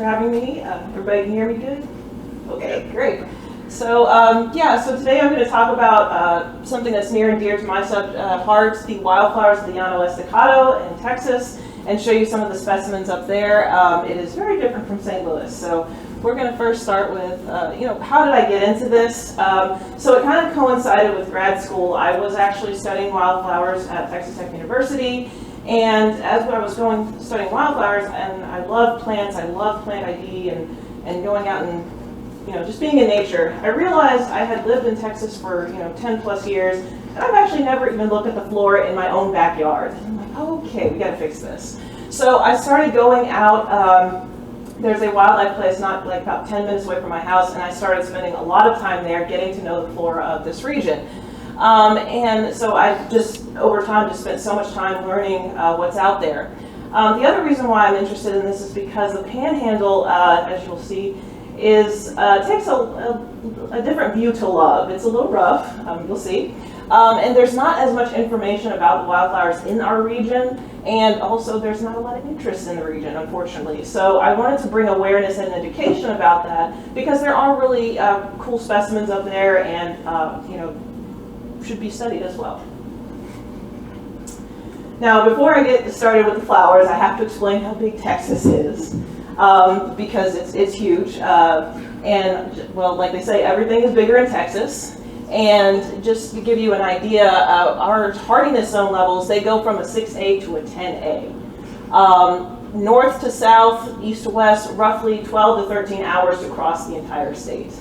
for having me. Everybody can hear me good? Okay, great. So so today I'm going to talk about something that's near and dear to my heart, the wildflowers of the Llana Estacado in Texas, and show you some of the specimens up there. It is very different from St. Louis. So we're going to first start with, how did I get into this? So it kind of coincided with grad school. I was actually studying wildflowers at Texas Tech University. And as I was studying wildflowers, and I love plants, I love plant ID and going out and just being in nature, I realized I had lived in Texas for 10 plus years, and I've actually never even looked at the flora in my own backyard. And I'm like, okay, we got to fix this. So I started going out. There's a wildlife place not like about 10 minutes away from my house, and I started spending a lot of time there getting to know the flora of this region. And so I just, over time, just spent so much time learning what's out there. The other reason why I'm interested in this is because the Panhandle, as you'll see, takes a different view to love. It's a little rough, you'll see. And there's not as much information about the wildflowers in our region, and also there's not a lot of interest in the region, unfortunately. So I wanted to bring awareness and education about that, because there are really cool specimens up there, and should be studied as well. Now, before I get started with the flowers, I have to explain how big Texas is, because it's huge. And, well, like they say, everything is bigger in Texas. And just to give you an idea, our hardiness zone levels, they go from a 6A to a 10A. North to south, east to west, roughly 12 to 13 hours to cross the entire state.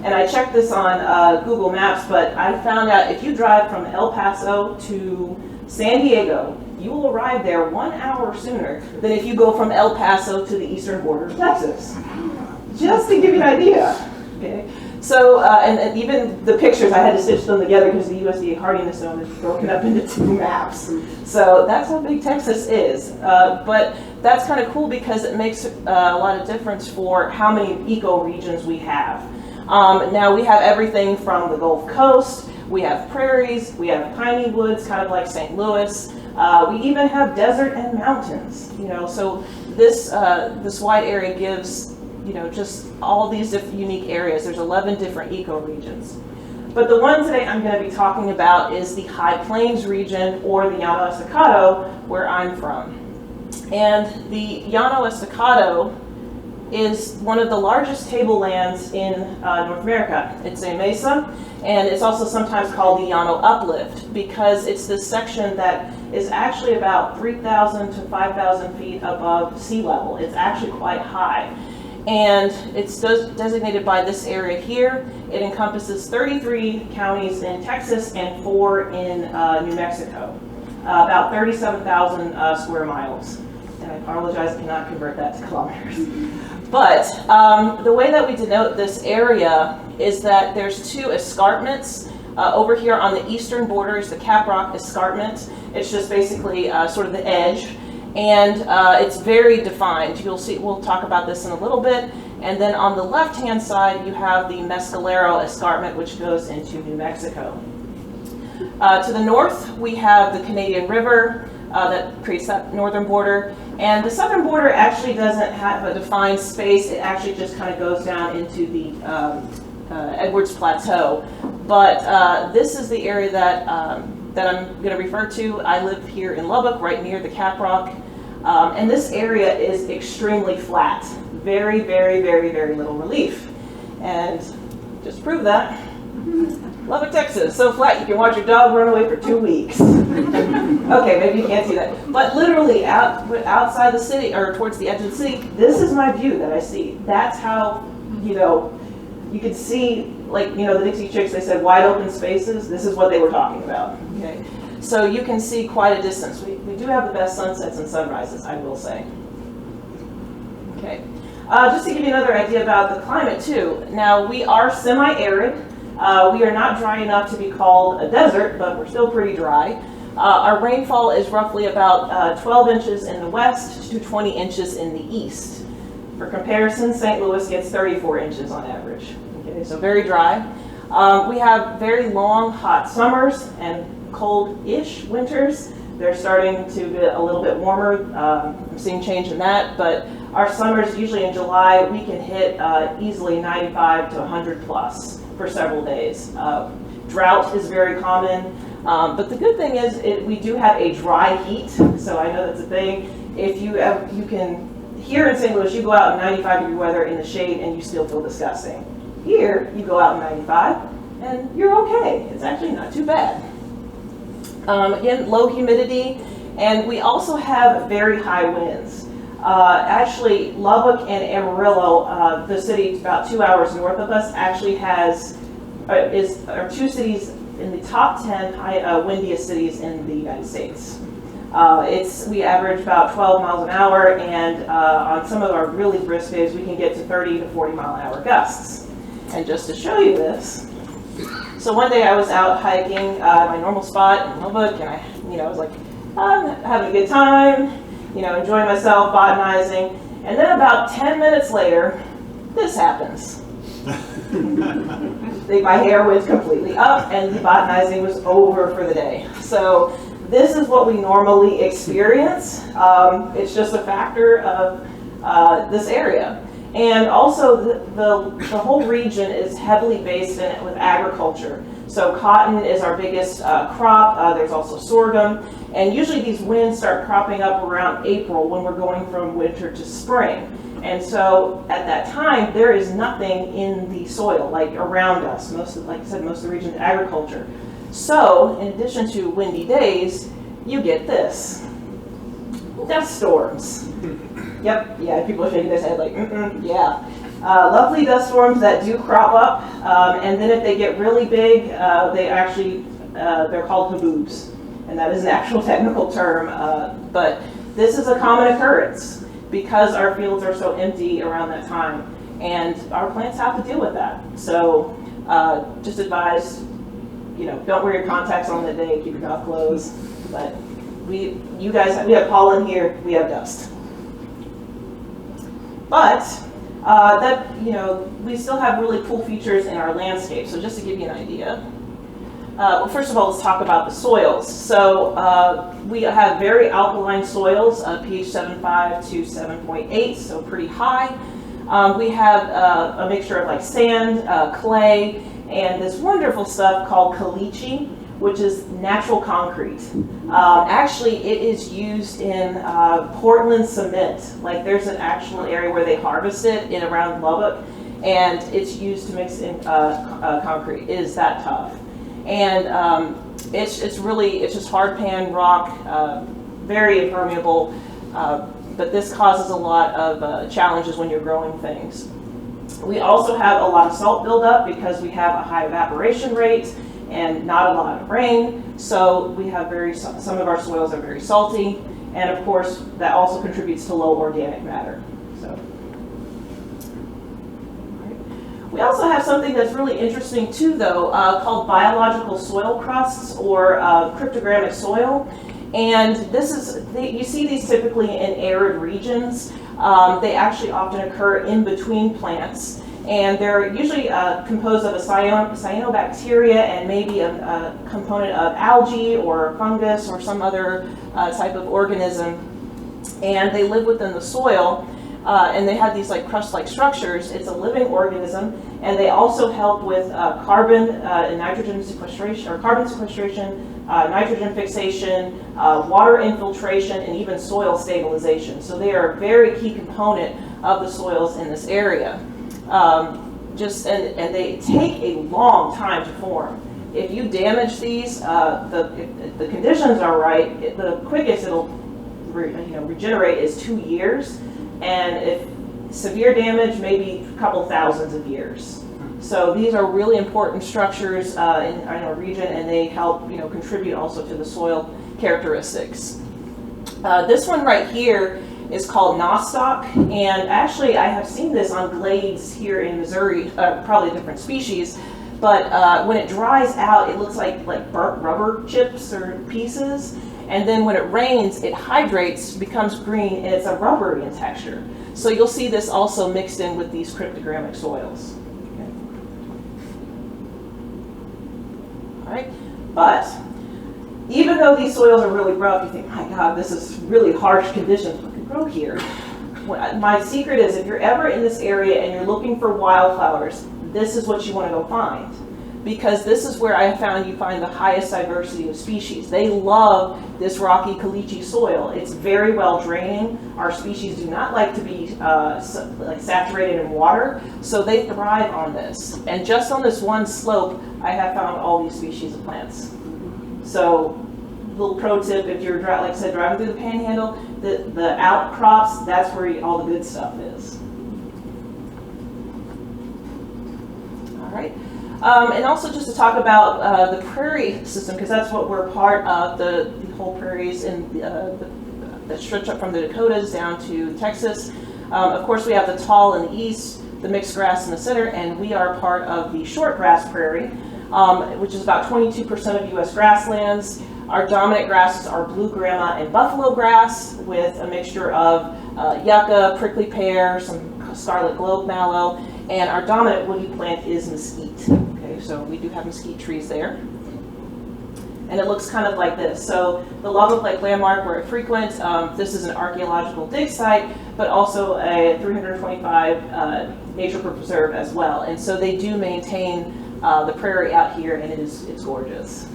And I checked this on Google Maps, but I found out if you drive from El Paso to San Diego, you will arrive there 1 hour sooner than if you go from El Paso to the eastern border of Texas. Just to give you an idea. Okay. So, and even the pictures, I had to stitch them together because the USDA hardiness zone is broken up into 2 maps. So that's how big Texas is. But that's kind of cool because it makes a lot of difference for how many ecoregions we have. Now we have everything from the Gulf Coast, we have prairies, we have piney woods, kind of like St. Louis. We even have desert and mountains. So this wide area gives just all these unique areas. There's 11 different ecoregions. But the one today I'm going to be talking about is the High Plains region, or the Llana Estacado, where I'm from. And the Llana Estacado is one of the largest tablelands in North America. It's a mesa, and it's also sometimes called the Llano Uplift, because it's this section that is actually about 3,000 to 5,000 feet above sea level. It's actually quite high. And it's designated by this area here. It encompasses 33 counties in Texas and 4 in New Mexico, about 37,000 square miles. And I apologize, I cannot convert that to kilometers. But the way that we denote this area is that there's 2 escarpments. Over here on the eastern border is the Caprock Escarpment. It's just basically sort of the edge. And it's very defined. You'll see, we'll talk about this in a little bit. And then on the left-hand side, you have the Mescalero Escarpment, which goes into New Mexico. To the north, we have the Canadian River that creates that northern border. And the southern border actually doesn't have a defined space. It actually just kind of goes down into the Edwards Plateau. But this is the area that I'm going to refer to. I live here in Lubbock, right near the Caprock. And this area is extremely flat. Very, very, very, very little relief. And just to prove that, Lubbock, Texas, so flat you can watch your dog run away for 2 weeks. Okay, maybe you can't see that. But literally outside the city, or towards the edge of the city, this is my view that I see. That's how, you can see, like, the Dixie Chicks, they said wide open spaces. This is what they were talking about. Okay, so you can see quite a distance. We do have the best sunsets and sunrises, I will say. Okay, just to give you another idea about the climate too. Now, we are semi-arid. We are not dry enough to be called a desert, but we're still pretty dry. Our rainfall is roughly about 12 inches in the west to 20 inches in the east. For comparison, St. Louis gets 34 inches on average. Okay, so very dry. We have very long, hot summers and cold-ish winters. They're starting to get a little bit warmer. I'm seeing change in that, but our summers, usually in July, we can hit easily 95 to 100 plus for several days. Drought is very common, but the good thing is we do have a dry heat, so I know that's a thing. If you can, here in St. Louis, you go out in 95-degree weather in the shade and you still feel disgusting. Here, you go out in 95 and you're okay. It's actually not too bad. Again, low humidity, and we also have very high winds. Actually, Lubbock and Amarillo, the city about 2 hours north of us, actually are two cities in the top 10 windiest cities in the United States. We average about 12 miles an hour, and on some of our really brisk days, we can get to 30 to 40 mile an hour gusts. And just to show you this, so one day I was out hiking my normal spot in Lubbock, and I was like, I'm having a good time, enjoying myself, botanizing, and then about 10 minutes later, this happens. My hair went completely up, and the botanizing was over for the day. So this is what we normally experience. It's just a factor of this area. And also the whole region is heavily based with agriculture. So cotton is our biggest crop. There's also sorghum. And usually these winds start cropping up around April when we're going from winter to spring. And so at that time, there is nothing in the soil, like around us. Like I said, most of the region is agriculture. So in addition to windy days, you get this. Dust storms. Yep, yeah, people are shaking their head like, yeah. Lovely dust storms that do crop up, and then if they get really big, they're called haboobs. And that is an actual technical term, but this is a common occurrence because our fields are so empty around that time, and our plants have to deal with that. So just advise, don't wear your contacts on the day, keep your mouth closed, but we have pollen here, we have dust. But we still have really cool features in our landscape. So just to give you an idea, well, first of all, let's talk about the soils. So we have very alkaline soils, pH 7.5 to 7.8, so pretty high. We have a mixture of like sand, clay, and this wonderful stuff called caliche, which is natural concrete. Actually, it is used in Portland cement. Like there's an actual area where they harvest it in around Lubbock, and it's used to mix in concrete. It is that tough. And it's just hard pan rock, very impermeable, but this causes a lot of challenges when you're growing things. We also have a lot of salt buildup because we have a high evaporation rate and not a lot of rain, so we have some of our soils are very salty, and of course that also contributes to low organic matter. So, we also have something that's really interesting too, though, called biological soil crusts or cryptogamic soil, and you see these typically in arid regions. They actually often occur in between plants. And they're usually composed of a cyanobacteria and maybe a component of algae or fungus or some other type of organism. And they live within the soil, and they have these like crust-like structures. It's a living organism, and they also help with carbon and nitrogen sequestration, or carbon sequestration, nitrogen fixation, water infiltration, and even soil stabilization. So they are a very key component of the soils in this area. And they take a long time to form. If you damage these, if the conditions are right, the quickest it'll regenerate is 2 years, and if severe damage, maybe a couple thousands of years. So these are really important structures in our region, and they help contribute also to the soil characteristics. This one right here is called nostoc, and actually I have seen this on glades here in Missouri, probably a different species, but when it dries out it looks like burnt rubber chips or pieces, and then when it rains it hydrates, becomes green, and it's a rubbery in texture. So you'll see this also mixed in with these cryptogamic soils. Okay. All right, but even though these soils are really rough, you think, my God, this is really harsh conditions. What can grow here? My secret is, if you're ever in this area and you're looking for wildflowers, this is what you want to go find. Because this is where I found you find the highest diversity of species. They love this rocky caliche soil. It's very well draining. Our species do not like to be saturated in water, so they thrive on this. And just on this one slope, I have found all these species of plants. So, little pro tip: if you're, like I said, driving through the Panhandle, the outcrops, that's where all the good stuff is. All right. And also just to talk about the Prairie system, because that's what we're part of, the whole prairies in that stretch up from the Dakotas down to Texas. Of course, we have the tall in the east, the mixed grass in the center, and we are part of the short grass prairie, which is about 22% of U.S. grasslands. Our dominant grasses are blue grama and buffalo grass with a mixture of yucca, prickly pear, some scarlet globe mallow, and our dominant woody plant is mesquite. Okay, so we do have mesquite trees there. And it looks kind of like this. So the Lava Lake landmark where it frequents, this is an archaeological dig site, but also a 325 nature preserve as well. And so they do maintain the prairie out here, and it's gorgeous.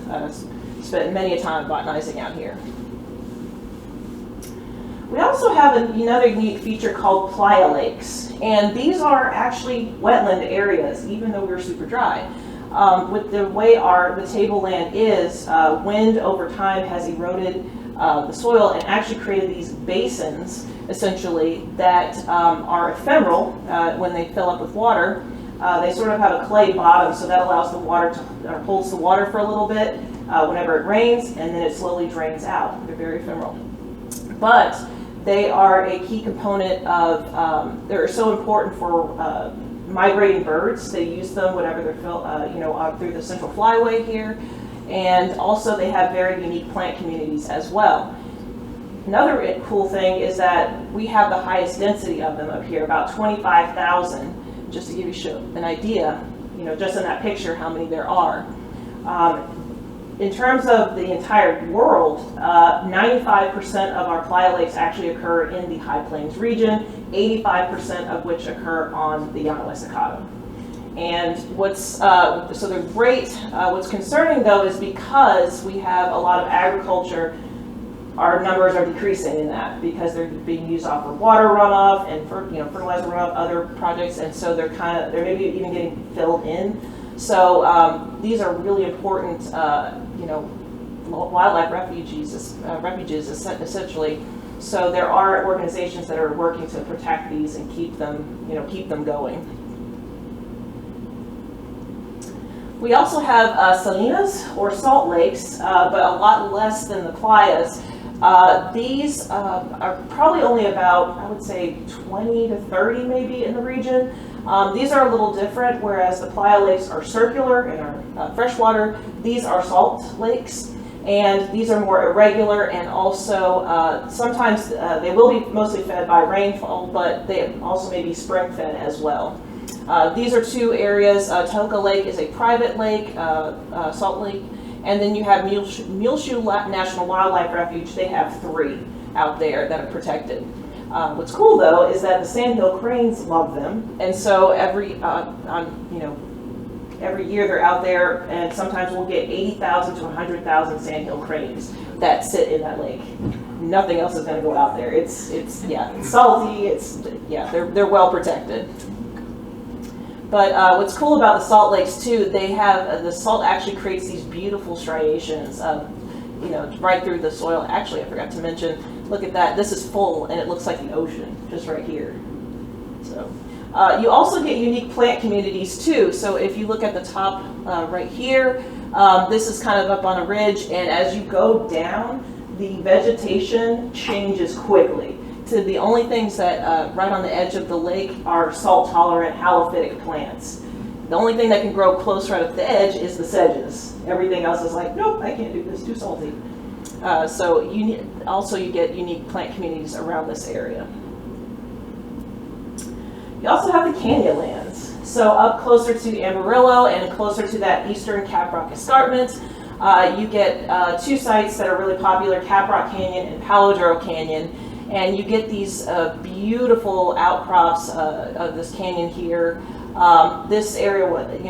Spent many a time botanizing out here. We also have another unique feature called playa lakes, and these are actually wetland areas, even though we're super dry. With the way the tableland is, wind over time has eroded the soil and actually created these basins, essentially, that are ephemeral when they fill up with water. They sort of have a clay bottom, so that allows the water to, or holds the water for a little bit whenever it rains, and then it slowly drains out. They're very ephemeral. But they are a key component of, they're so important for migrating birds. They use them whenever they're through the central flyway here. And also they have very unique plant communities as well. Another cool thing is that we have the highest density of them up here, about 25,000, just to give you an idea, just in that picture how many there are. In terms of the entire world, 95% of our playa lakes actually occur in the High Plains region, 85% of which occur on the Llana Estacado. And so they're great. What's concerning though is because we have a lot of agriculture, our numbers are decreasing in that because they're being used off of water runoff and fertilizer runoff, other projects, and so they're maybe even getting filled in. So these are really important, wildlife refuges essentially. So there are organizations that are working to protect these and keep them going. We also have salinas or salt lakes, but a lot less than the playas. These are probably only about, I would say, 20 to 30 maybe in the region. These are a little different, whereas the playa lakes are circular and are freshwater. These are salt lakes, and these are more irregular, and also sometimes they will be mostly fed by rainfall, but they also may be spring fed as well. These are two areas. Toka Lake is a private lake, salt lake, and then you have Muleshoe National Wildlife Refuge. They have 3 out there that are protected. What's cool though is that the sandhill cranes love them, and so every year they're out there, and sometimes we'll get 80,000 to 100,000 sandhill cranes that sit in that lake. Nothing else is going to go out there. It's salty. They're well protected. But what's cool about the salt lakes too, they have the salt actually creates these beautiful striations, right through the soil. Actually, I forgot to mention. Look at that. This is full, and it looks like the ocean just right here. So you also get unique plant communities too. So if you look at the top right here, this is kind of up on a ridge, and as you go down, the vegetation changes quickly. To the only things that right on the edge of the lake are salt-tolerant halophytic plants. The only thing that can grow close right up the edge is the sedges. Everything else is like, nope, I can't do this, too salty. So you get unique plant communities around this area. You also have the Canyonlands. So up closer to Amarillo and closer to that eastern Caprock escarpment, You get two sites that are really popular, Caprock Canyon and Palo Duro Canyon, and you get these beautiful outcrops of this canyon here. This area,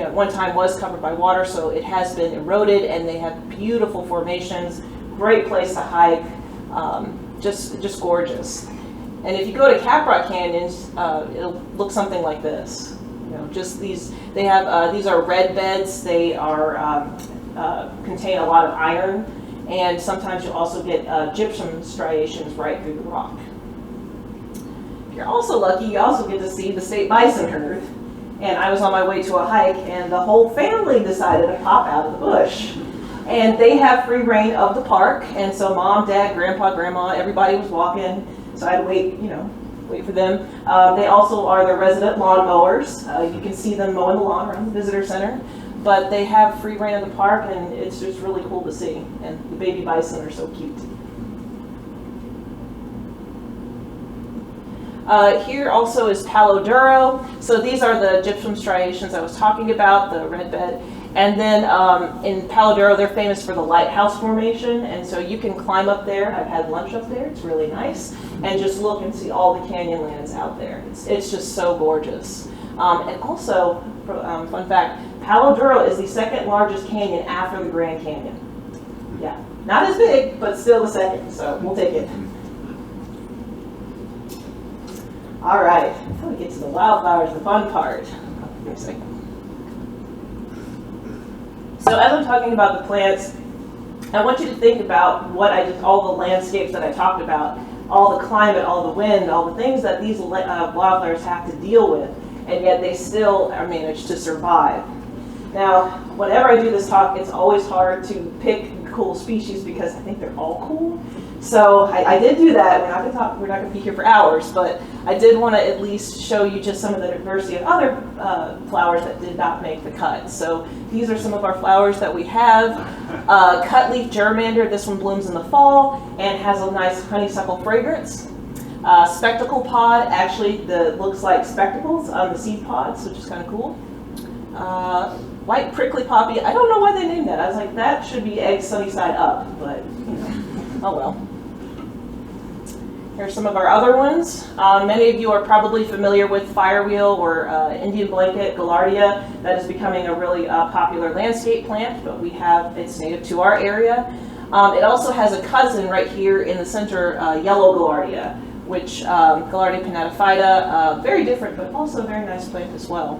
one time was covered by water, so it has been eroded, and they have beautiful formations. Great place to hike, just gorgeous. And if you go to Caprock Canyons, it'll look something like this. Just these. They have these are red beds. They are contain a lot of iron, and sometimes you'll also get gypsum striations right through the rock. If you're also lucky, you also get to see the state bison herd. And I was on my way to a hike, and the whole family decided to pop out of the bush. And they have free reign of the park, and so mom, dad, grandpa, grandma, everybody was walking. So I'd wait, wait for them. They also are the resident lawn mowers. You can see them mowing the lawn around the visitor center. But they have free reign of the park, and it's just really cool to see. And the baby bison are so cute. Here also is Palo Duro. So these are the gypsum striations I was talking about, the red bed. And then in Palo Duro, they're famous for the lighthouse formation. And so you can climb up there. I've had lunch up there. It's really nice. And just look and see all the canyonlands out there. It's just so gorgeous. And also, fun fact, Palo Duro is the second largest canyon after the Grand Canyon. Yeah, not as big, but still the second. So we'll take it. All right, before we get to the wildflowers, the fun part. Give me a second. So as I'm talking about the plants, I want you to think about all the landscapes that I talked about, all the climate, all the wind, all the things that these wildflowers have to deal with, and yet they still are managed to survive. Now, whenever I do this talk, it's always hard to pick cool species because I think they're all cool. So I did do that. We're not going to be here for hours, but I did want to at least show you just some of the diversity of other flowers that did not make the cut. So these are some of our flowers that we have. Cutleaf germander, this one blooms in the fall and has a nice honeysuckle fragrance. Spectacle pod actually looks like spectacles on the seed pods, which is kind of cool. White prickly poppy, I don't know why they named that. I was like, that should be egg sunny side up, but oh well. Here's some of our other ones. Many of you are probably familiar with firewheel or Indian blanket gaillardia. That is becoming a really popular landscape plant, but it's native to our area. It also has a cousin right here in the center, yellow gaillardia, which Gaillardia pinnatophyta, very different, but also a very nice plant as well.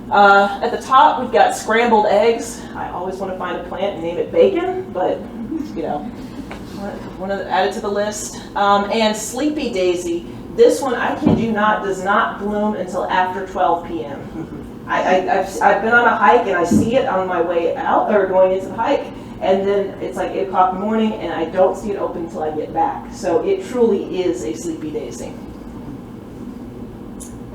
At the top, we've got scrambled eggs. I always want to find a plant and name it bacon, but add it to the list. And sleepy daisy. This one, I kid you not, does not bloom until after 12 p.m. I've been on a hike and I see it on my way out or going into the hike, and then it's like 8 o'clock in the morning and I don't see it open until I get back. So it truly is a sleepy daisy.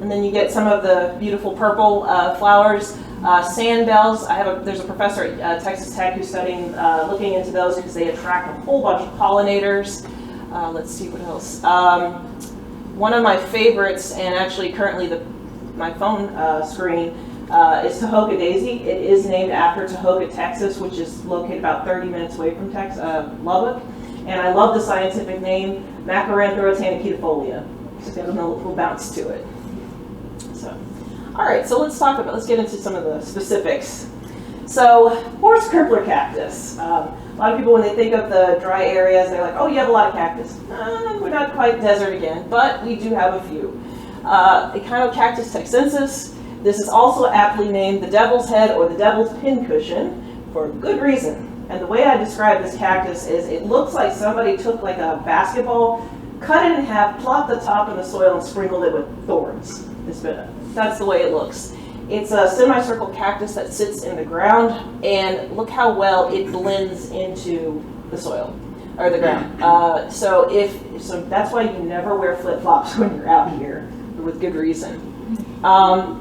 And then you get some of the beautiful purple flowers. Sandbells, there's a professor at Texas Tech who's looking into those because they attract a whole bunch of pollinators. Let's see what else. One of my favorites, and actually currently my phone screen, is Tahoka daisy. It is named after Tahoka, Texas, which is located about 30 minutes away from Lubbock. And I love the scientific name, Macaranthera tanaketifolia. It's got a little bounce to it. All right, so let's get into some of the specifics. So, horse crippler cactus. A lot of people, when they think of the dry areas, they're like, oh, you have a lot of cactus. We're not quite desert again, but we do have a few. Echinocactus texensis. This is also aptly named the devil's head or the devil's pincushion for good reason. And the way I describe this cactus is it looks like somebody took like a basketball, cut it in half, plopped the top in the soil, and sprinkled it with thorns. That's the way it looks. It's a semicircle cactus that sits in the ground, and look how well it blends into the soil or the ground. So that's why you never wear flip-flops when you're out here, with good reason.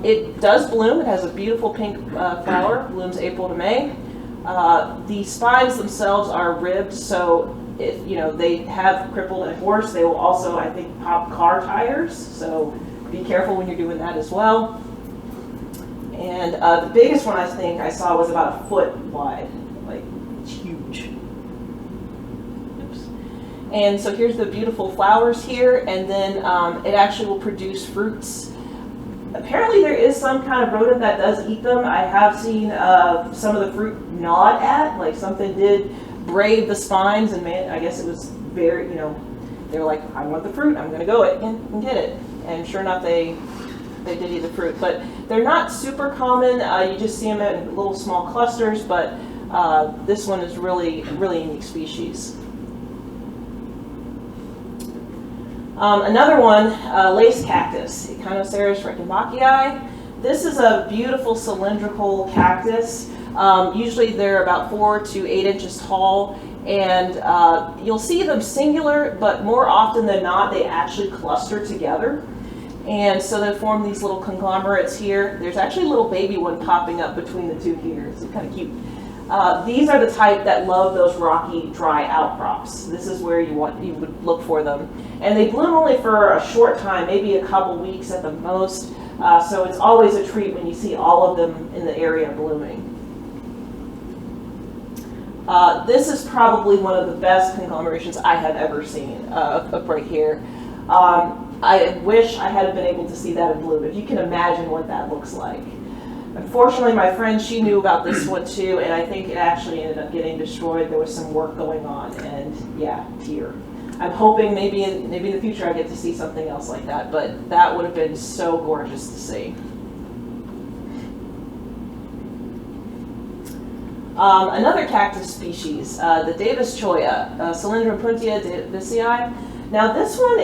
It does bloom. It has a beautiful pink flower. Blooms April to May. The spines themselves are ribbed, so if they have crippled a horse, they will also, I think, pop car tires. So be careful when you're doing that as well. And the biggest one I think I saw was about a foot wide, like And so here's the beautiful flowers here, and then it actually will produce fruits. Apparently there is some kind of rodent that does eat them. I have seen some of the fruit gnawed at, like something did brave the spines, and man, I guess it was very, you know, they were like, I want the fruit, I'm gonna go and get it. And sure enough, they did eat the fruit. But they're not super common, you just see them in little small clusters, but this one is really unique species. Another one, lace cactus, Echinocereus reichenbachii. This is a beautiful cylindrical cactus. Usually they're about 4 to 8 inches tall, and you'll see them singular, but more often than not, they actually cluster together. And so they form these little conglomerates here. There's actually a little baby one popping up between the two here. It's kind of cute. These are the type that love those rocky, dry outcrops. This is where you would look for them. And they bloom only for a short time, maybe a couple weeks at the most. So it's always a treat when you see all of them in the area blooming. This is probably one of the best conglomerations I have ever seen up right here. I wish I had been able to see that in bloom. If you can imagine what that looks like. Unfortunately, my friend, she knew about this one too, and I think it actually ended up getting destroyed. There was some work going on, and yeah, tear. I'm hoping maybe in the future I get to see something else like that, but that would have been so gorgeous to see. Another cactus species, the Davis choya, Cylindrum puntia davisii. Now this one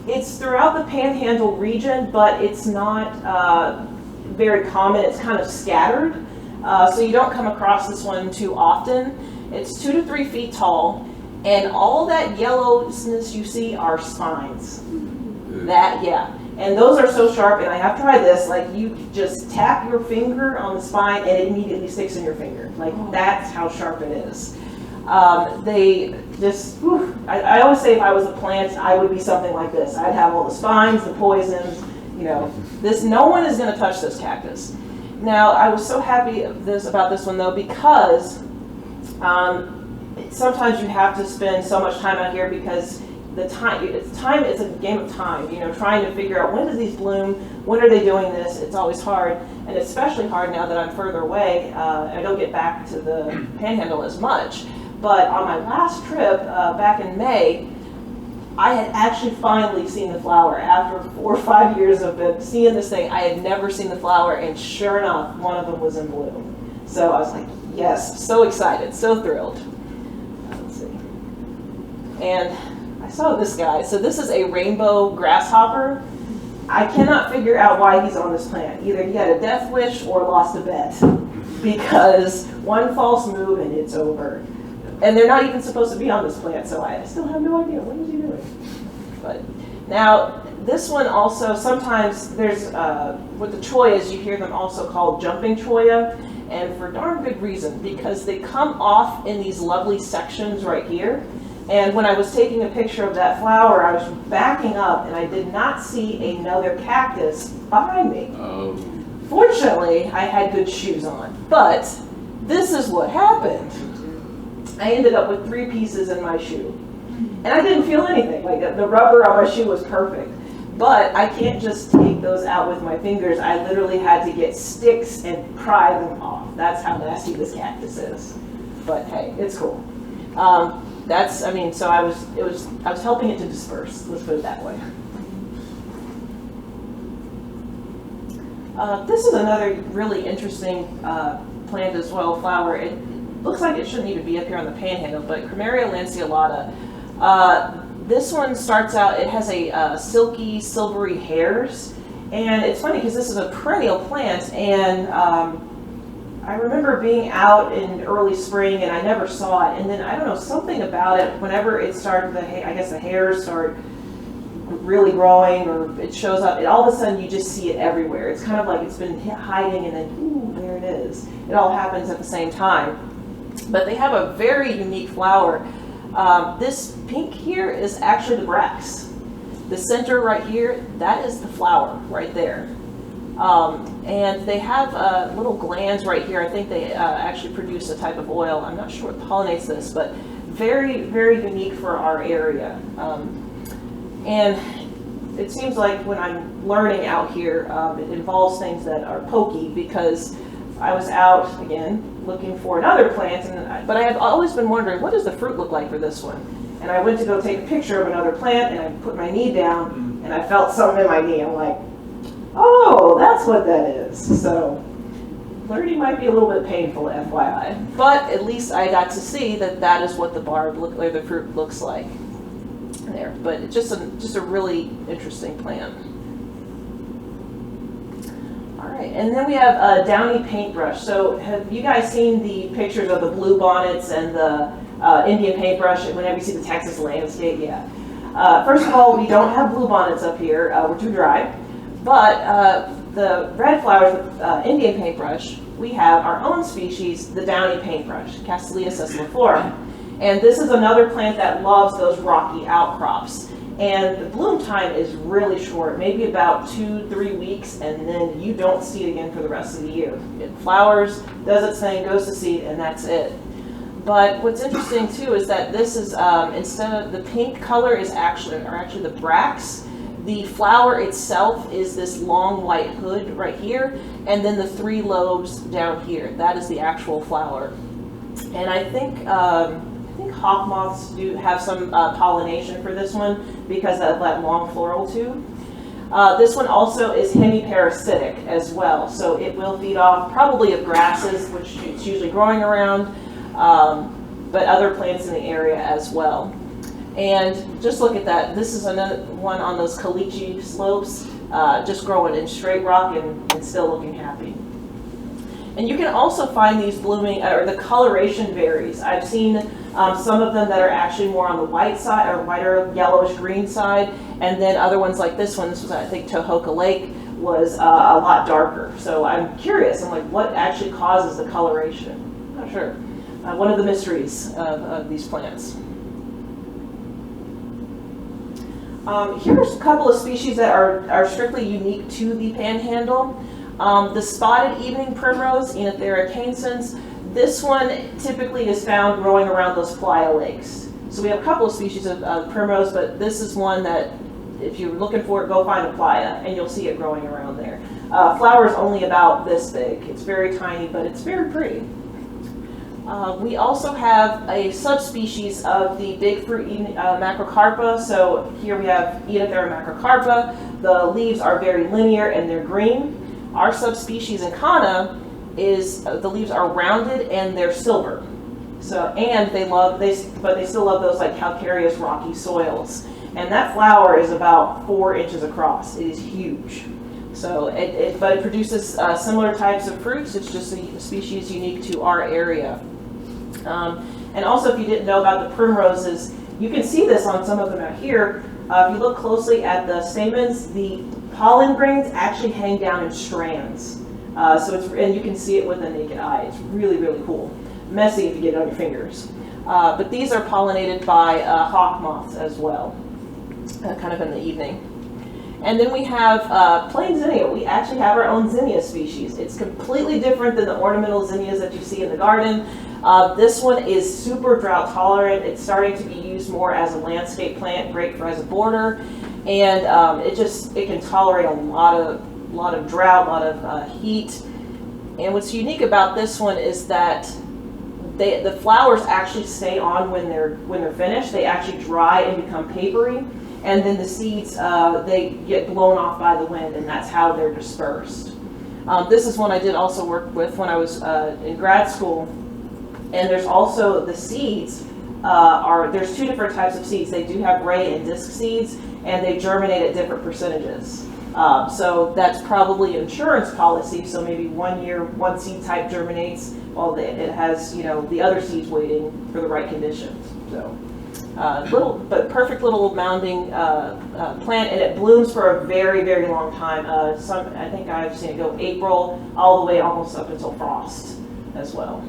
it's throughout the Panhandle region, but it's not very common. It's kind of scattered, so you don't come across this one too often. It's 2 to 3 feet tall, and all that yellowness you see are spines. And those are so sharp, and I have tried this, like you just tap your finger on the spine and it immediately sticks in your finger. Like that's how sharp it is. They just, whew, I always say if I was a plant, I would be something like this. I'd have all the spines, the poisons, you know, no one is going to touch this cactus. Now, I was so happy about this one though, because sometimes you have to spend so much time out here because it's a game of time, you know, trying to figure out when does these bloom, when are they doing this. It's always hard, and especially hard now that I'm further away. I don't get back to the Panhandle as much, but on my last trip back in May, I had actually finally seen the flower after 4 or 5 years of seeing this thing. I had never seen the flower, and sure enough, one of them was in bloom. So I was like, yes, so excited, so thrilled. Let's see. And I saw this guy. So this is a rainbow grasshopper. I cannot figure out why he's on this plant. Either he had a death wish or lost a bet, because one false move and it's over. And they're not even supposed to be on this plant, so I still have no idea what is he doing. But now this one also, sometimes there's with the choyas, you hear them also called jumping choya, and for darn good reason, because they come off in these lovely sections right here. And when I was taking a picture of that flower, I was backing up and I did not see another cactus behind me. Oh. Fortunately, I had good shoes on, but this is what happened. I ended up with 3 pieces in my shoe. And I didn't feel anything. Like the rubber on my shoe was perfect. But I can't just take those out with my fingers. I literally had to get sticks and pry them off. That's how nasty this cactus is. But hey, it's cool. So I was helping it to disperse. Let's put it that way. This is another really interesting plant as well, flower. It looks like it shouldn't even be up here on the Panhandle, but Krameria lanceolata. This one starts out, it has a silky, silvery hairs, and it's funny because this is a perennial plant, and I remember being out in early spring and I never saw it, and then I don't know, something about it, whenever it started, I guess the hairs start really growing, or it shows up, and all of a sudden you just see it everywhere. It's kind of like it's been hiding and then, ooh, there it is. It all happens at the same time. But they have a very unique flower. This pink here is actually the bracts. The center right here, that is the flower right there. And they have little glands right here. I think they actually produce a type of oil. I'm not sure what pollinates this, but very, very unique for our area. And it seems like when I'm learning out here, it involves things that are pokey, because I was out, again, looking for another plant, but I have always been wondering, what does the fruit look like for this one? And I went to go take a picture of another plant, and I put my knee down, and I felt something in my knee. I'm like, oh, that's what that is. So learning might be a little bit painful, FYI. But at least I got to see that that is what the barb or the fruit looks like there. But it's just a really interesting plant. All right, and then we have a downy paintbrush. So have you guys seen the pictures of the blue bonnets and the Indian paintbrush whenever you see the Texas landscape? Yeah. First of all, we don't have blue bonnets up here. We're too dry. But the red flowers with Indian paintbrush, we have our own species, the downy paintbrush, Castanea sessiliflora. And this is another plant that loves those rocky outcrops. And the bloom time is really short, maybe about 2-3 weeks, and then you don't see it again for the rest of the year. It flowers, does its thing, goes to seed, and that's it. But what's interesting too is that this is, instead of the pink color are actually the bracts. The flower itself is this long white hood right here, and then the 3 lobes down here. That is the actual flower. And I think hawk moths do have some pollination for this one because of that long floral tube. This one also is hemiparasitic as well, so it will feed off probably of grasses, which it's usually growing around, but other plants in the area as well. And just look at that. This is another one on those caliche slopes, just growing in straight rock and still looking happy. And you can also find these blooming, or the coloration varies. I've seen some of them that are actually more on the white side, or whiter yellowish green side, and then other ones like this one. This was, I think, Tohoka Lake, was a lot darker. So I'm curious. I'm like, what actually causes the coloration? I'm not sure. One of the mysteries of these plants. Here's a couple of species that are strictly unique to the Panhandle. The spotted evening primrose, Enothera canescens. This one typically is found growing around those playa lakes. So we have a couple of species of primrose, but this is one that, if you're looking for it, go find a playa, and you'll see it growing around there. Flowers only about this big. It's very tiny, but it's very pretty. We also have a subspecies of the big fruit macrocarpa. So here we have Enothera macrocarpa. The leaves are very linear and they're green. Our subspecies Incana is the leaves are rounded and they're silver. So, and but they still love those like calcareous rocky soils. And that flower is about 4 inches across. It is huge. So, but it produces similar types of fruits. It's just a species unique to our area. And also, if you didn't know about the primroses, you can see this on some of them out here. If you look closely at the stamens, the pollen grains actually hang down in strands. And you can see it with the naked eye. It's really, really cool. Messy if you get it on your fingers. But these are pollinated by hawk moths as well, kind of in the evening. And then we have plain zinnia. We actually have our own zinnia species. It's completely different than the ornamental zinnias that you see in the garden. This one is super drought tolerant. It's starting to be used more as a landscape plant, great for as a border, and it can tolerate a lot of drought, a lot of heat. And what's unique about this one is that the flowers actually stay on when they're finished. They actually dry and become papery, and then the seeds they get blown off by the wind, and that's how they're dispersed. This is one I did also work with when I was in grad school. And there's also the seeds, there's 2 different types of seeds. They do have ray and disc seeds, and they germinate at different percentages. So that's probably insurance policy. So maybe 1 year, one seed type germinates, while it has, the other seeds waiting for the right conditions. So perfect little mounding plant, and it blooms for a very, very long time. I think I've seen it go April all the way almost up until frost as well.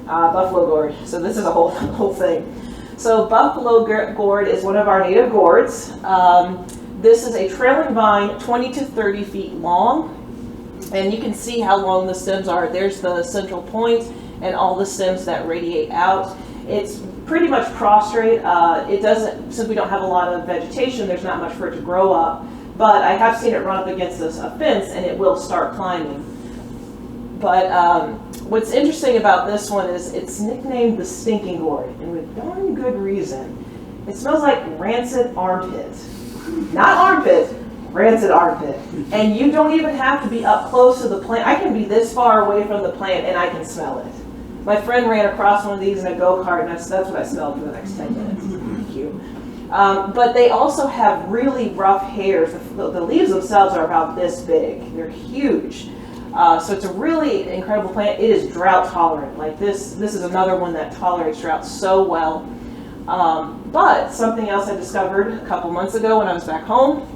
Buffalo gourd. So this is a whole thing. So buffalo gourd is one of our native gourds. This is a trailing vine, 20 to 30 feet long, and you can see how long the stems are. There's the central point, and all the stems that radiate out. It's pretty much prostrate. It doesn't, since we don't have a lot of vegetation, there's not much for it to grow up. But I have seen it run up against a fence, and it will start climbing. But what's interesting about this one is it's nicknamed the stinking gourd, and with darn good reason. It smells like rancid armpit. Not armpit, rancid armpit. And you don't even have to be up close to the plant. I can be this far away from the plant and I can smell it. My friend ran across one of these in a go-kart, and that's what I smelled for the next 10 minutes. Thank you. But they also have really rough hairs. The leaves themselves are about this big. They're huge. So it's a really incredible plant. It is drought tolerant. Like this is another one that tolerates drought so well. But something else I discovered a couple months ago when I was back home,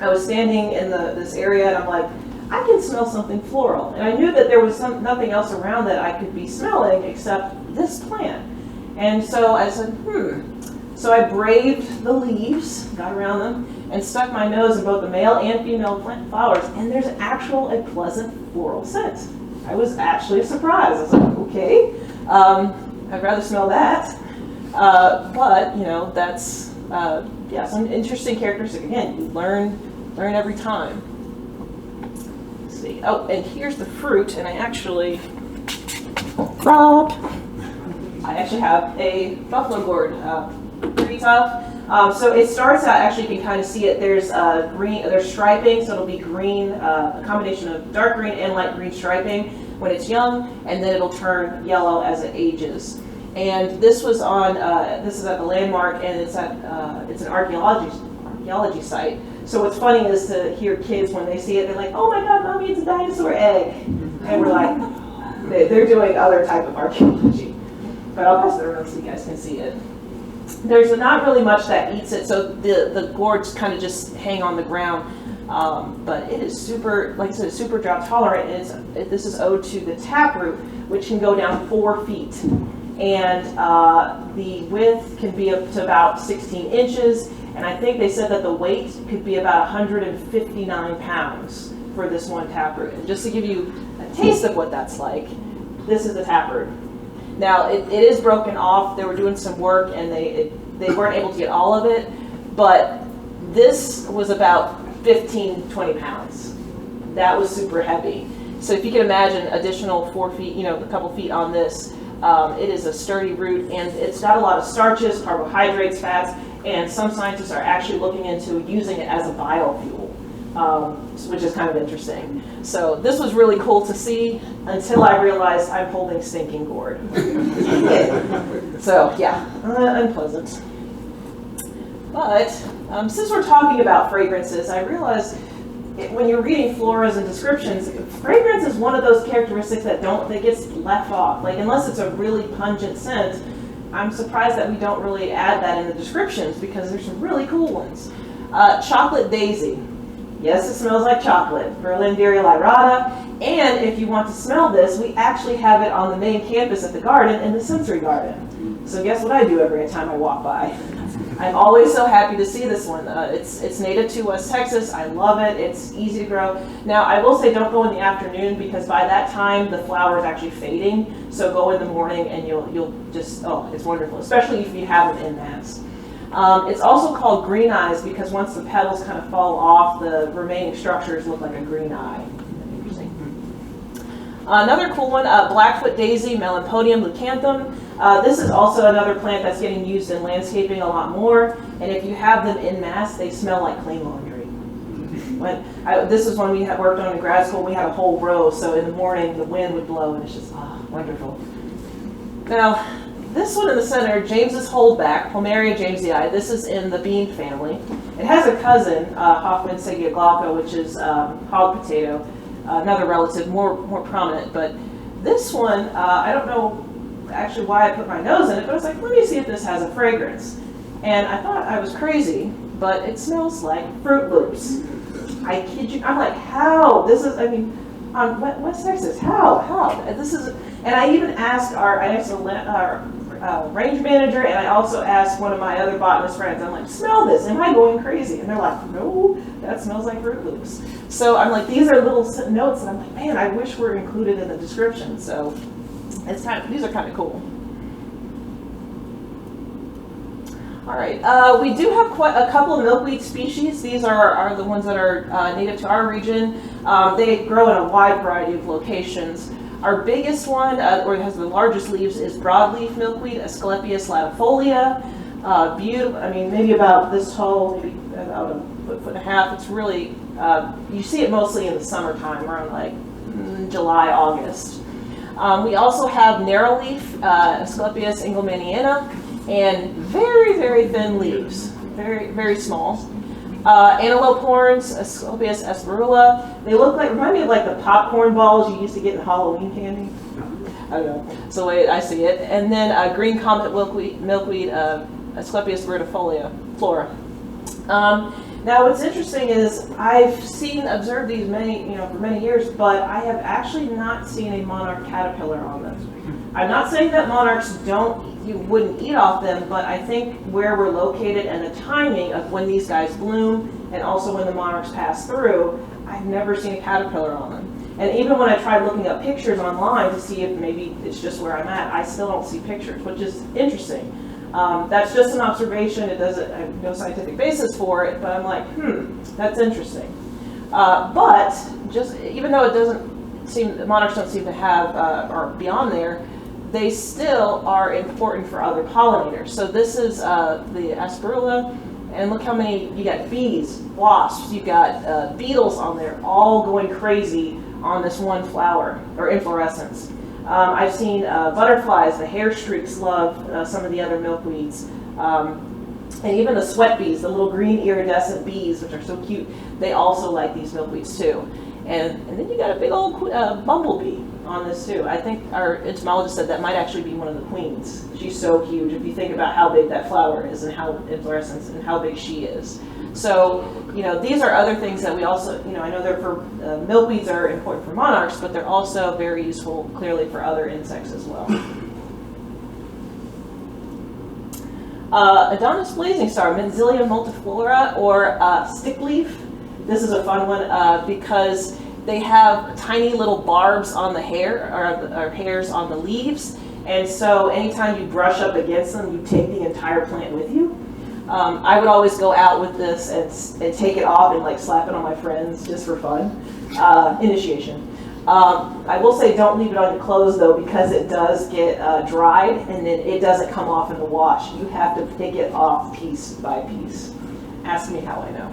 I was standing in this area and I'm like, I can smell something floral. And I knew that there was nothing else around that I could be smelling except this plant. And so I said, So I braved the leaves, got around them, and stuck my nose in both the male and female plant flowers, and there's a pleasant floral scent. I was actually surprised. I was like, okay, I'd rather smell that. But, that's, some interesting characteristic. Again, you learn every time. Let's see. Oh, and here's the fruit, and I actually have a buffalo gourd tree top. So it starts out, actually you can kind of see it, there's green, there's striping, so it'll be green, a combination of dark green and light green striping when it's young, and then it'll turn yellow as it ages. And this was on, this is at the Landmark, and it's an archaeology site. So what's funny is to hear kids when they see it, they're like, oh my God, Mommy, it's a dinosaur egg. And we're like, they're doing other type of archaeology. But I'll pass it around so you guys can see it. There's not really much that eats it, so the gourds kind of just hang on the ground. But it is super, like I said, super drought tolerant. And this is owed to the taproot, which can go down 4 feet. And the width can be up to about 16 inches. And I think they said that the weight could be about 159 pounds for this one taproot. And just to give you a taste of what that's like, this is the taproot. Now, it is broken off. They were doing some work, and they weren't able to get all of it. But this was about 15, 20 pounds. That was super heavy. So if you can imagine additional 4 feet, a couple feet on this, it is a sturdy root, and it's got a lot of starches, carbohydrates, fats, and some scientists are actually looking into using it as a biofuel, which is kind of interesting. So this was really cool to see until I realized I'm holding stinking gourd. So yeah, unpleasant. But since we're talking about fragrances, I realized when you're reading floras and descriptions, fragrance is one of those characteristics that gets left off. Like unless it's a really pungent scent, I'm surprised that we don't really add that in the descriptions because there's some really cool ones. Chocolate daisy. Yes, it smells like chocolate. Berlin-Daria lyrata. And if you want to smell this, we actually have it on the main campus at the garden in the sensory garden. So guess what I do every time I walk by? I'm always so happy to see this one. It's native to West Texas. I love it. It's easy to grow. Now, I will say don't go in the afternoon because by that time the flower is actually fading. So go in the morning and you'll just, it's wonderful, especially if you have them in mass. It's also called green eyes because once the petals kind of fall off, the remaining structures look like a green eye. Interesting. Another cool one, Blackfoot daisy, Melanopidium leucanthum. This is also another plant that's getting used in landscaping a lot more, and if you have them in mass, they smell like clean laundry. This is one we had worked on in grad school. We had a whole row, so in the morning the wind would blow, and it's just wonderful. Now, this one in the center, James's holdback, Plumeria jamesii. This is in the bean family. It has a cousin, Hoffmannseggia glauca, which is hog potato, another relative, more prominent. But this one, I don't know actually why I put my nose in it, but I was like, let me see if this has a fragrance. And I thought I was crazy, but it smells like Fruit Loops. I kid you, I'm like, how? This is, on West Texas, how? This is, and I even asked our range manager, and I also asked one of my other botanist friends, I'm like, smell this, am I going crazy? And they're like, no, that smells like Fruit Loops. So I'm like, these are little notes, and I'm like, man, I wish were included in the description. So These are kind of cool. All right, we do have quite a couple of milkweed species. These are the ones that are native to our region. They grow in a wide variety of locations. Our biggest one, or has the largest leaves, is broadleaf milkweed, Asclepias latifolia. Beautiful, I mean, maybe about this tall, maybe about a foot and a half. It's really, you see it mostly in the summertime, around like July, August. We also have narrowleaf, Asclepias engelmanniana, and very, very thin leaves, very, very small. Antelope horns, Asclepias asperula. They remind me of like the popcorn balls you used to get in Halloween candy. I don't know, it's the way I see it. And then green comet milkweed, Asclepias verdiflora. Now, what's interesting is I've observed these for many years, but I have actually not seen a monarch caterpillar on them. I'm not saying that monarchs you wouldn't eat off them, but I think where we're located and the timing of when these guys bloom, and also when the monarchs pass through, I've never seen a caterpillar on them. And even when I tried looking up pictures online to see if maybe it's just where I'm at, I still don't see pictures, which is interesting. That's just an observation. I have no scientific basis for it, but I'm like, that's interesting. But even though the monarchs don't seem to have, or beyond there, they still are important for other pollinators. So this is the asperula, and look how many, you got bees, wasps, you got beetles on there, all going crazy on this one flower, or inflorescence. I've seen butterflies, the hair streaks love some of the other milkweeds. And even the sweat bees, the little green iridescent bees, which are so cute, they also like these milkweeds too. And then you got a big old bumblebee on this too. I think our entomologist said that might actually be one of the queens. She's so huge if you think about how big that flower is and how inflorescence and how big she is. So, these are other things that we also, I know milkweeds are important for monarchs, but they're also very useful clearly for other insects as well. Adonis blazing star, Menzilia multiflora, or stickleaf. This is a fun one because they have tiny little barbs on the hair, or hairs on the leaves, and so anytime you brush up against them, you take the entire plant with you. I would always go out with this and take it off and like slap it on my friends just for fun. Initiation. I will say don't leave it on your clothes though, because it does get dried and then it doesn't come off in the wash. You have to take it off piece by piece. Ask me how I know.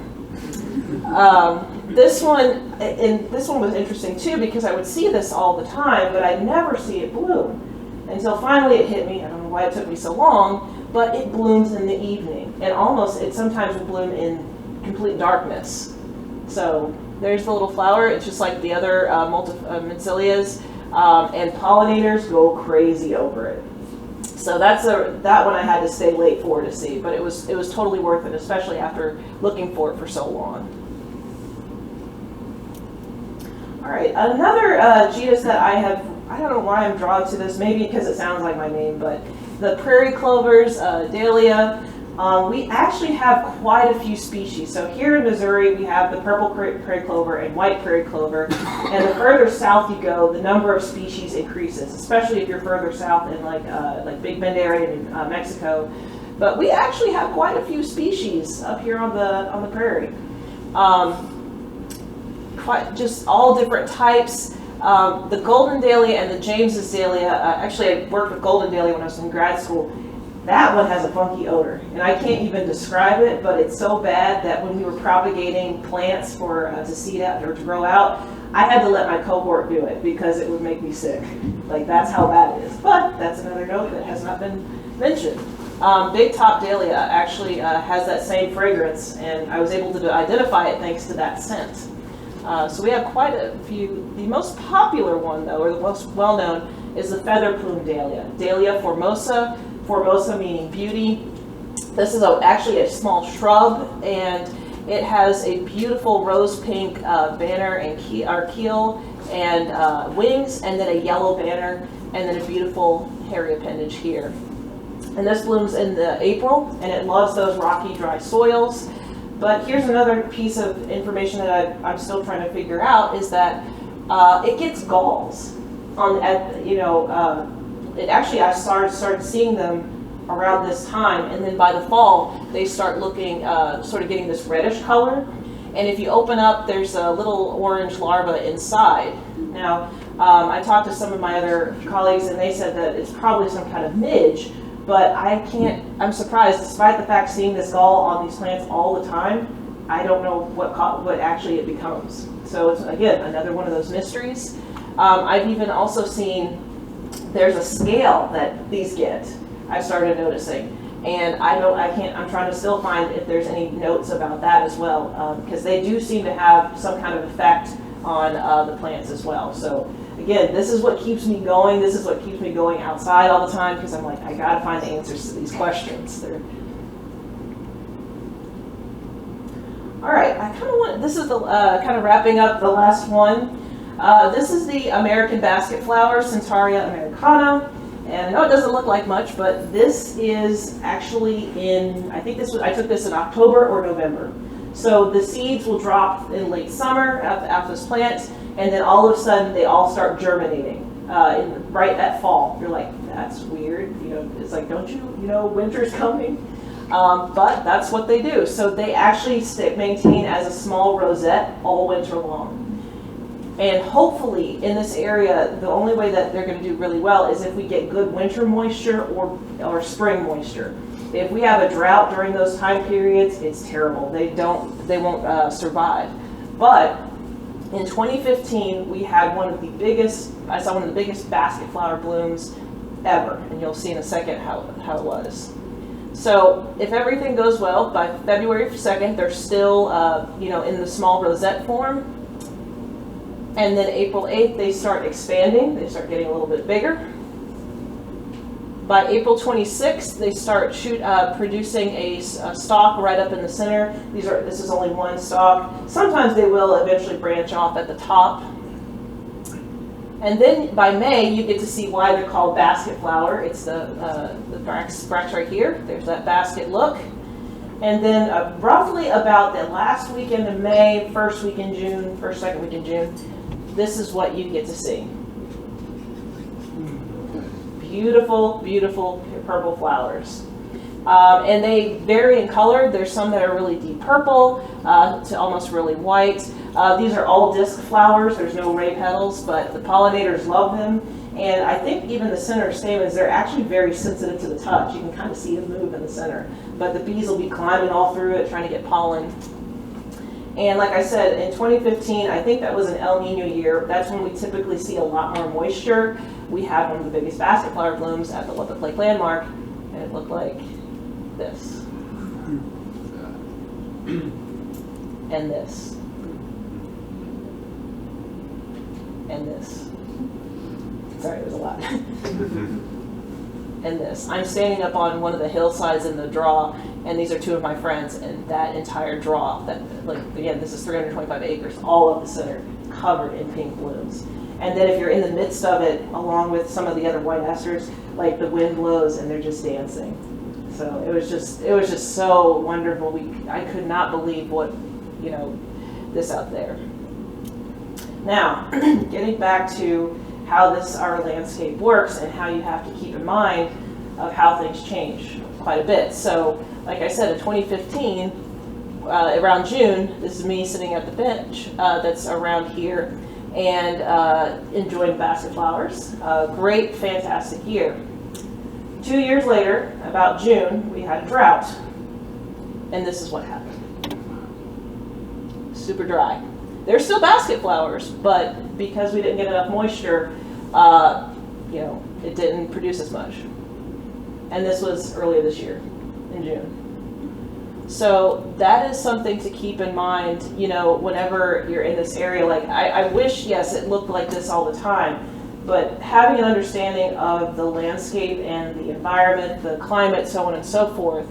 This one was interesting too, because I would see this all the time, but I'd never see it bloom until finally it hit me. I don't know why it took me so long. But it blooms in the evening, and it sometimes will bloom in complete darkness. So there's the little flower. It's just like the other Mencilias, and pollinators go crazy over it. So that one I had to stay late for to see, but it was totally worth it, especially after looking for it for so long. All right, another genus that I don't know why I'm drawn to this, maybe because it sounds like my name, but the prairie clovers, Dahlia, we actually have quite a few species. So here in Missouri, we have the purple prairie clover and white prairie clover. And the further south you go, the number of species increases, especially if you're further south in like Big Bend area in Mexico. But we actually have quite a few species up here on the prairie. Just all different types. The golden dahlia and the James's dahlia, actually I worked with golden dahlia when I was in grad school. That one has a funky odor, and I can't even describe it, but it's so bad that when we were propagating plants to seed out or to grow out, I had to let my cohort do it because it would make me sick. Like, that's how bad it is. But that's another note that has not been mentioned. Big top dahlia actually has that same fragrance, and I was able to identify it thanks to that scent. So we have quite a few. The most popular one, though, or the most well-known, is the feather plume dahlia. Dahlia formosa, formosa meaning beauty. This is actually a small shrub, and it has a beautiful rose pink banner and keel and wings, and then a yellow banner, and then a beautiful hairy appendage here. And this blooms in April, and it loves those rocky, dry soils. But here's another piece of information that I'm still trying to figure out, is that it gets galls I started seeing them around this time, and then by the fall, they start looking, sort of getting this reddish color. And if you open up, there's a little orange larva inside. Now, I talked to some of my other colleagues, and they said that it's probably some kind of midge, but I'm surprised, despite the fact seeing this gall on these plants all the time, I don't know what actually it becomes. So it's, again, another one of those mysteries. I've even also seen there's a scale that these get, I've started noticing. And I'm trying to still find if there's any notes about that as well, because they do seem to have some kind of effect on the plants as well. So again, this is what keeps me going. This is what keeps me going outside all the time, because I'm like, I gotta find the answers to these questions. All right, this is the kind of wrapping up the last one. This is the American basket flower, Centaria Americana. And no, it doesn't look like much, but this is actually I took this in October or November. So the seeds will drop in late summer after this plant, and then all of a sudden they all start germinating right at fall. You're like, that's weird. It's like, don't you winter's coming? But that's what they do. So they actually maintain as a small rosette all winter long. And hopefully in this area, the only way that they're going to do really well is if we get good winter moisture or spring moisture. If we have a drought during those time periods, it's terrible. They won't survive. But in 2015, we had I saw one of the biggest basket flower blooms ever. And you'll see in a second how it was. So if everything goes well, by February 2nd, they're still in the small rosette form. And then April 8th, they start expanding. They start getting a little bit bigger. By April 26th, they start producing a stalk right up in the center. This is only one stalk. Sometimes they will eventually branch off at the top. And then by May, you get to see why they're called basket flower. It's the bracts right here. There's that basket look. And then roughly about the last weekend of May, second week in June, this is what you get to see. Beautiful, beautiful purple flowers. And they vary in color. There's some that are really deep purple to almost really white. These are all disc flowers. There's no ray petals, but the pollinators love them. And I think even the center stamens, they're actually very sensitive to the touch. You can kind of see them move in the center. But the bees will be climbing all through it, trying to get pollen. And like I said, in 2015, I think that was an El Nino year. That's when we typically see a lot more moisture. We had one of the biggest basket flower blooms at the Lubbock Lake Landmark, and it looked like this. And this. And this. Sorry, it was a lot. And this. I'm standing up on one of the hillsides in the draw, and these are two of my friends, and that entire draw, again, this is 325 acres, all of the center, covered in pink blooms. And then if you're in the midst of it, along with some of the other white asters, like the wind blows and they're just dancing. So it was just so wonderful. I could not believe what, this out there. Now, getting back to how our landscape works and how you have to keep in mind of how things change quite a bit. So, like I said, in 2015, around June, this is me sitting at the bench that's around here and enjoying basket flowers. Great, fantastic year. 2 years later, about June, we had a drought, and this is what happened. Super dry. They're still basket flowers, but because we didn't get enough moisture, it didn't produce as much. And this was earlier this year, in June. So that is something to keep in mind, whenever you're in this area. Like, I wish, yes, it looked like this all the time, but having an understanding of the landscape and the environment, the climate, so on and so forth,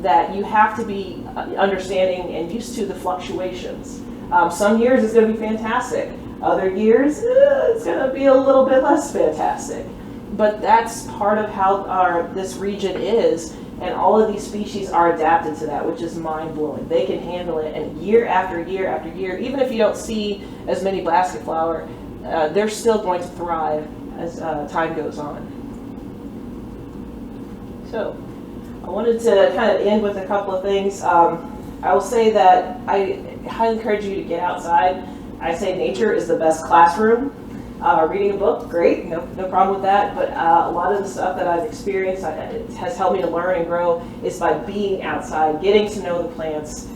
that you have to be understanding and used to the fluctuations. Some years it's going to be fantastic. Other years, it's going to be a little bit less fantastic. But that's part of how this region is, and all of these species are adapted to that, which is mind-blowing. They can handle it, and year after year after year, even if you don't see as many basket flower, they're still going to thrive as time goes on. So I wanted to kind of end with a couple of things. I will say that I highly encourage you to get outside. I say nature is the best classroom. Reading a book, great, no problem with that, but a lot of the stuff that I've experienced, it has helped me to learn and grow, is by being outside, getting to know the plants,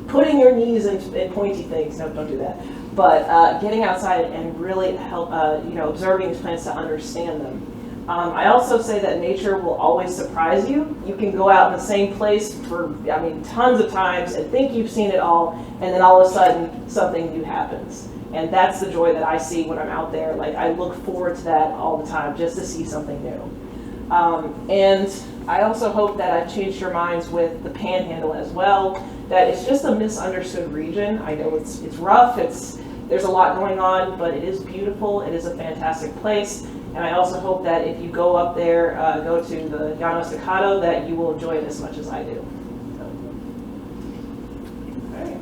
putting your knees in pointy things, no, don't do that, but getting outside and really help, observing these plants to understand them. I also say that nature will always surprise you. You can go out in the same place for, tons of times and think you've seen it all, and then all of a sudden something new happens. And that's the joy that I see when I'm out there. Like, I look forward to that all the time, just to see something new. And I also hope that I've changed your minds with the Panhandle as well, that it's just a misunderstood region. I know it's rough, there's a lot going on, but it is beautiful, it is a fantastic place. And I also hope that if you go up there, go to the Llana Estacado, that you will enjoy it as much as I do. So. All right.